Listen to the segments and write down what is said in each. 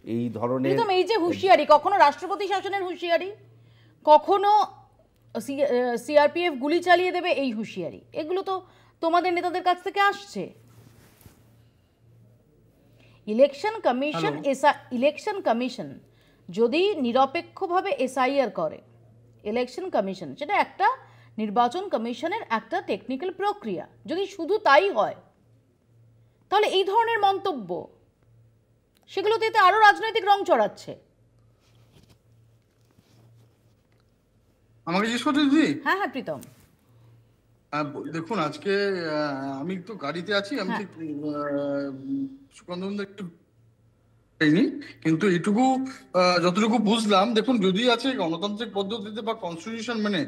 এই ধরনের এই যে হুঁশিয়ারি, কখনো রাষ্ট্রপতি শাসনের হুঁশিয়ারি, কখনো সিআরপিএফ গুলি চালিয়ে দেবে এই হুঁশিয়ারি, এগুলো তো তোমাদের নেতাদের কাছ থেকে আসছে। ইলেকশন কমিশন যদি নিরপেক্ষভাবে এসআইআর করে, ইলেকশন কমিশন সেটা একটা নির্বাচন কমিশনের একটা টেকনিক্যাল প্রক্রিয়া, যদি শুধু তাই হয় তাহলে এই ধরনের মন্তব্য সেগুলোতে এতে আরো রাজনৈতিক রং চড়াচ্ছে। আমাকে জিজ্ঞেস করতে দিদি? হ্যাঁ হ্যাঁ প্রীতম, দেখুন আজকে আমি তো গাড়িতে আছি, আমি ঠিক সুকান্ত একটু কিন্তু এটুকু যতটুকু বুঝলাম, দেখুন যদি আছে গণতান্ত্রিক পদ্ধতিতে বা কনস্টিটিউশন মেনে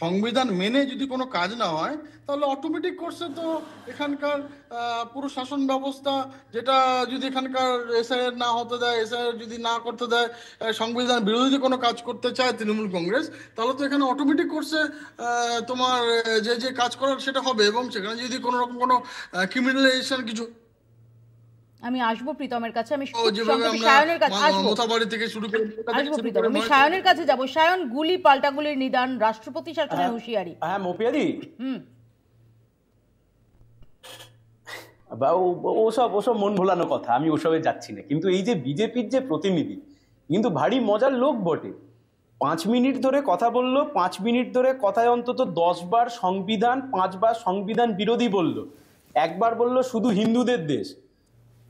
সংবিধান মেনে যদি কোনো কাজ না হয় তাহলে অটোমেটিক কোর্সে তো এখানকার পুরো শাসন ব্যবস্থা, যেটা যদি এখানকার এসআইআর না হতে দেয়, এসআইআর যদি না করতে দেয়, সংবিধান বিরোধী কোনো কাজ করতে চায় তৃণমূল কংগ্রেস, তাহলে তো এখানে অটোমেটিক কোর্সে তোমার যে যে কাজ করার সেটা হবে। এবং সেখানে যদি কোনো রকম কোনো ক্রিমিনালাইজেশন কিছু, আমি আসবো প্রীতমের কাছে, আমি সায়নের কাছে আসবো, আমি সায়নের কাছে যাবো। সায়ন, গুলি পাল্টাগুলির নিদান, রাষ্ট্রপতি শাসনের হুঁশিয়ারি। হ্যাঁ মোপিয়াদি, ওসব মন ভোলানো কথা, আমি ওসবে যাচ্ছি না। কিন্তু এই যে বিজেপির যে প্রতিনিধি কিন্তু ভারী মজার লোক বটে। 5 মিনিট ধরে কথা বললো, 5 মিনিট ধরে কথায় অন্তত 10 বার সংবিধান, 5 বার সংবিধান বিরোধী বলল, একবার বলল শুধু হিন্দুদের দেশ,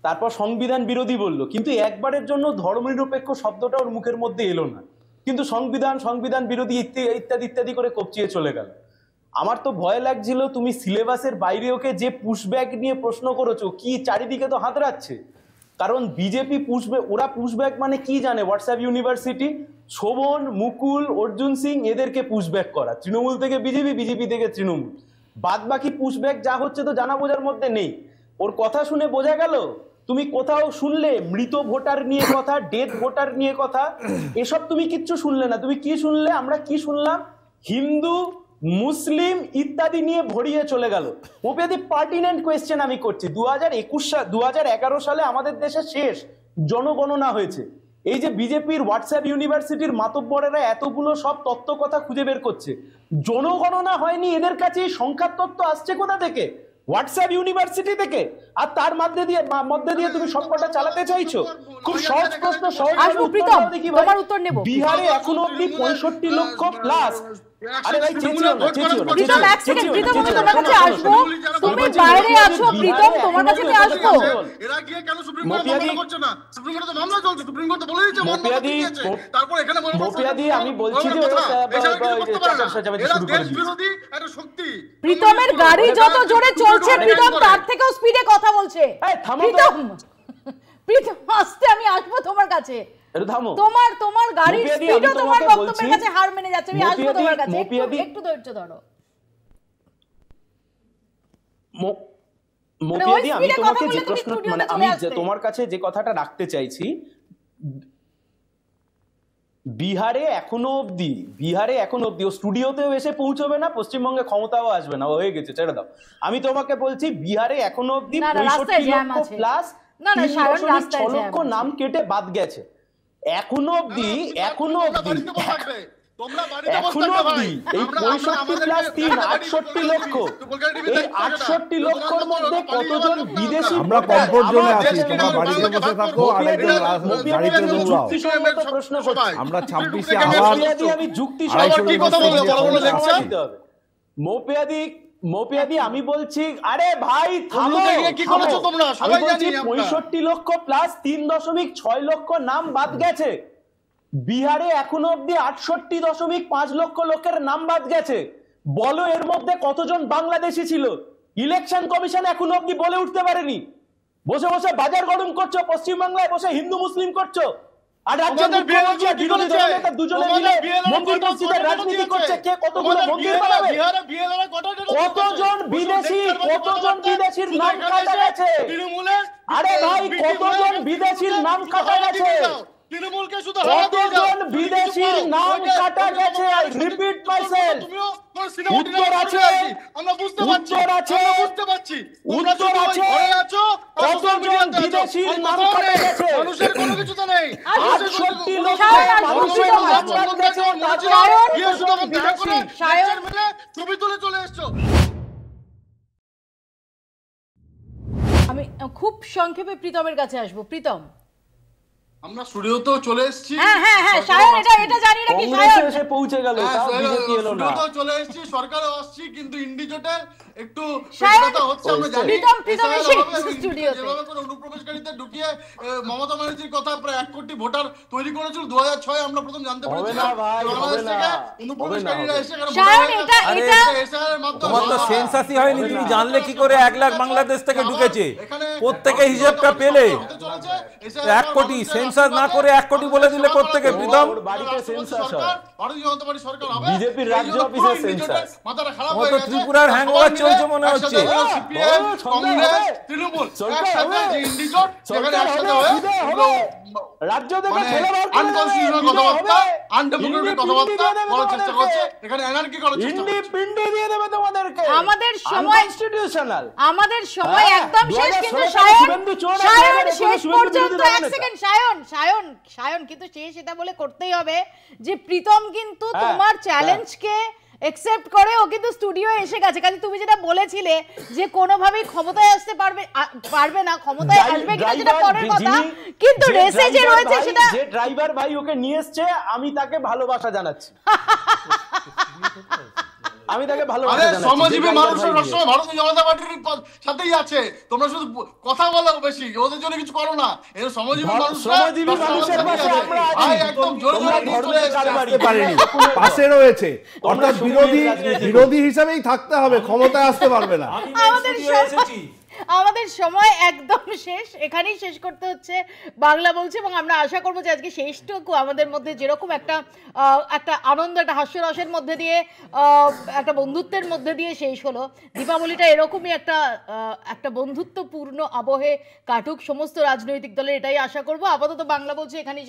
তারপর সংবিধান বিরোধী বলল, কিন্তু একবারের জন্য ধর্মনিরপেক্ষ শব্দটা ওর মুখের মধ্যে এলো না। কিন্তু সংবিধান বিরোধী ইত্যাদি ইত্যাদি করে কপচিয়ে চলে গেল। আমার তো ভয় লাগছিল তুমি সিলেবাসের বাইরে ওকে যে পুশব্যাক নিয়ে প্রশ্ন করেছো, কি চারিদিকে তো হাতড়াচ্ছে। কারণ বিজেপি ওরা পুশব্যাক মানে কি জানে, হোয়াটসঅ্যাপ ইউনিভার্সিটি, শোভন, মুকুল, অর্জুন সিং এদেরকে পুশব্যাক করা, তৃণমূল থেকে বিজেপি, বিজেপি থেকে তৃণমূল, বাদ বাকি পুশব্যাক যা হচ্ছে তো জানা বোঝার মধ্যে নেই। ওর কথা শুনে বোঝা গেল তুমি কোথাও শুনলে মৃত ভোটার নিয়ে কথা, ডেথ ভোটার নিয়ে কথা, এসব তুমি কিচ্ছু শুনলে না। তুমি কি শুনলে, আমরা কি শুনলাম, হিন্দু মুসলিম ইত্যাদি নিয়ে ভরিয়ে চলে গেল। ওপেদি পার্টিনেন্ট কোয়েশ্চেন আমি করছি, 2011 সালে আমাদের দেশে শেষ জনগণনা হয়েছে। এই যে বিজেপির হোয়াটসঅ্যাপ ইউনিভার্সিটির মাতব্বরেরা এতগুলো সব তত্ত্ব কথা খুঁজে বের করছে, জনগণনা হয়নি, এদের কাছে সংখ্যার তত্ত্ব আসছে কোথা থেকে? হোয়াটসঅ্যাপ ইউনিভার্সিটি থেকে। আর তার মধ্যে দিয়ে তুমি সবকটা চালাতে চাইছো। খুব সহজ প্রশ্ন, সহজ উত্তর নেব। বিহারে এখনো অব্দি 65 লক্ষ প্লাস। আরে ভাই চেঁচিও না, প্রীতম এক সেকেন্ড, প্রীতম আমি তোমার কাছে আসবো, তুমি বাইরে আছো প্রীতম, তোমার কাছে আমি আসবো। এরা গিয়ে কেন সুপ্রিম কোর্টে মামলা করছে না? সুপ্রিম কোর্টে তো মামলা চলছে, সুপ্রিম কোর্ট তো বলে দিয়েছে মামলা চলছে। তারপর এখানে মোপিয়াদি আমি বলছি যে এরা দেশ বিরোধী একটা শক্তি। প্রীতমের গাড়ি যত জোরে চলছে প্রীতম তার থেকেও স্পিডে কথা বলছে। প্রীতম আস্তে, আমি আসবো তোমার কাছে। তোমার গাড়ির স্পিডও তোমার বক্তব্যের কাছে হার মেনে যাচ্ছে। আমি আসবো তোমার কাছে, একটু ধৈর্য ধরো। মোপিয়াদি, আমি তোমাকে যে প্রশ্ন, মানে আমি তোমার কাছে যে কথাটা রাখতে চাইছি, বিহারে এখনো অব্দি ও স্টুডিওতেও এসে পৌঁছবে না, পশ্চিমবঙ্গে ক্ষমতাও আসবে না, হয়ে গেছে, ছেড়ে দাও। আমি তোমাকে বলছি বিহারে এখনো অব্দি 65 লক্ষ প্লাস 3.6 লক্ষ নাম কেটে বাদ গেছে। এখনো অব্দি এই 65 প্লাস 3 68 লক্ষ, এই 68 লক্ষর মধ্যে কতজন বিদেশি? আমরা কমফোর্ট জোনে আছি, তোমরা বাড়িতে বসে থাকো আর একজন গাড়িতে দৌড়াও। যুক্তিসঙ্গত প্রশ্ন করছি আমরা 26 এ আবার আমি যুক্তিসঙ্গত কথা বলবো। মোপিয়াদি আমি বলছি, আরে ভাই থামো, কি করেছো তোমরা সবাই জানি। 65 লক্ষ প্লাস 3.6 লক্ষ নাম বাদ গেছে। বিহারে এখনো অব্দি 68.5 লক্ষ লোকের নাম বাদ গেছে। বলো এর মধ্যে কতজন বাংলাদেশি ছিল? ইলেকশন কমিশন এখনো অব্দি বলে উঠতে পারেনি। বসে বসে বাজার গরম করছো, পশ্চিমবাংলায় বসে হিন্দু মুসলিম করছো, আর রাজ্যের মুখ্যমন্ত্রী বিরোধী দলের নেতা দুজনে মিলে মন্দির মসজিদের রাজনীতি করছে। কে কতগুলো মন্দির বানাবে? কতজন বিদেশির নাম কাটা গেছে? আরে ভাই কতজন বিদেশির নাম কাটা গেছে? তৃণমূলকে শুধু হারাতে দাও। কতজন বিদেশির নাম কাটা গেছে? I repeat myself. উত্তর আছে, আমরা বুঝতে পারছি, উত্তর আছে। কতজন বিদেশির নাম কাটা গেছে? মানুষের কোনো কিছু তো নেই। নেই। 68 লক্ষ মানুষের মানববন্ধন দেখে আমার মনে ছিল, গিয়ে শুধু আমার দেখা করে লেকচার মেরে ছবি তুলে চলে এসছো। আমি খুব সংক্ষেপে প্রীতমের কাছে আসবো। প্রীতম, আমরা স্টুডিওতেও চলে এসেছি। হ্যাঁ সায়ন, এটা জানি নাকি কংগ্রেস সায়ন? এসে পৌঁছে গেল, তাও বিজেপি এলো না। স্টুডিওতেও চলে এসেছি, সরকারও আসছি, কিন্তু ইন্ডিজোটের একটু সায়ন, কথা হচ্ছে আমরা জানি। প্রীতম এসে স্টুডিওতে। যেভাবে করে অনুপ্রবেশকারীদের ঢুকিয়ে মমতা ব্যানার্জির কথা প্রায় 1 কোটি ভোটার তৈরি করেছিল 2006 আমরা প্রথম জানতে পেরেছিলাম। বাংলাদেশ থেকে অনুপ্রবেশকারীরা এসে সায়ন, এটা তোমার তো সেন্সাসই হয়নি, তুমি জানলে কি করে 1 লাখ বাংলাদেশ থেকে ঢুকেছে? প্রত্যেকে হিসাবটা পেলে 1 কোটি, সেন্সাস না করে 1 কোটি বলে দিলে প্রত্যেকে। প্রীতম, বাড়িতে সেন্সাস হয়, ভারতীয় জনতা পার্টি সরকার হবে, বিজেপির রাজ্য অফিসে সেন্সাস। মাথাটা খারাপ ও হয়ে তো গেছে। ত্রিপুরার হ্যাংওভার চলছে মনে হচ্ছে। সিপিএম, কংগ্রেস, তৃণমূল একসাথে যে ইন্ডিজোট, সেখানে একসাথে হয়ে রাজ্য থেকে মানে ঠেলে বার করে আনকনস্টিটিউশনাল কথাবার্তা, আনডেমোক্রেটিক কথাবার্তা বলার চেষ্টা করছে, এখানে এনার্কি করার চেষ্টা ইন্ডি করছে। পিন্ডি দিয়ে দেবে তোমাদেরকে। আমাদের সময় কনস্টিটিউশনাল, আমাদের সময় হ্যাঁ, একদম শেষ, 2016 কিন্তু থেকে সায়ন শুভেন্দু চোর, সায়ন 2016 শেষ শুভেন্দু পর্যন্ত বিরোধী 1 দলনেতা। সেকেন্ড, সায়ন কিন্তু শেষ এটা বলে করতেই হবে যে প্রীতম কিন্তু হ্যাঁ, তোমার চ্যালেঞ্জকে একসেপ্ট করে ও কিন্তু স্টুডিও এসে গেছে। কাজে তুমি যেটা বলেছিলে যে কোনোভাবেই ক্ষমতায় আসতে পারবে না, ক্ষমতায় আসবে কিনা যেটা পরের কথা, কিন্তু রেসে যে রয়েছে সেটা। যে ড্রাইভার ভাই ওকে নিয়ে এসছে, আমি তাকে ভালোবাসা জানাচ্ছি। আমি তাকে ভালোবাসা জানাচ্ছি। শ্রমজীবী মানুষের সবসময় ভারতীয় জনতা পার্টির সাথেই আছে, তোমরা শুধু কথা বলো বেশি, ওদের জন্য কিছু করো না। এই শ্রমজীবী মানুষের পাশে আমরা আছি। একদম জোরে জোরে নিয়ে চলে এসেছে। পারেনি, পাশে রয়েছে, অর্থাৎ বিরোধী হিসাবেই থাকতে হবে, ক্ষমতায় আসতে পারবে না। আমাদের সময় একদম শেষ, এখানেই শেষ করতে হচ্ছে বাংলা বলছে, এবং আমরা আশা করবো যে আজকে শেষটুকু আমাদের মধ্যে যেরকম একটা আনন্দ, একটা হাস্যরসের মধ্যে দিয়ে, একটা বন্ধুত্বের মধ্যে দিয়ে শেষ হলো, দীপাবলিটা এরকমই একটা বন্ধুত্বপূর্ণ আবহে কাটুক সমস্ত রাজনৈতিক দলের, এটাই আশা করবো। আপাতত বাংলা বলছে এখানেই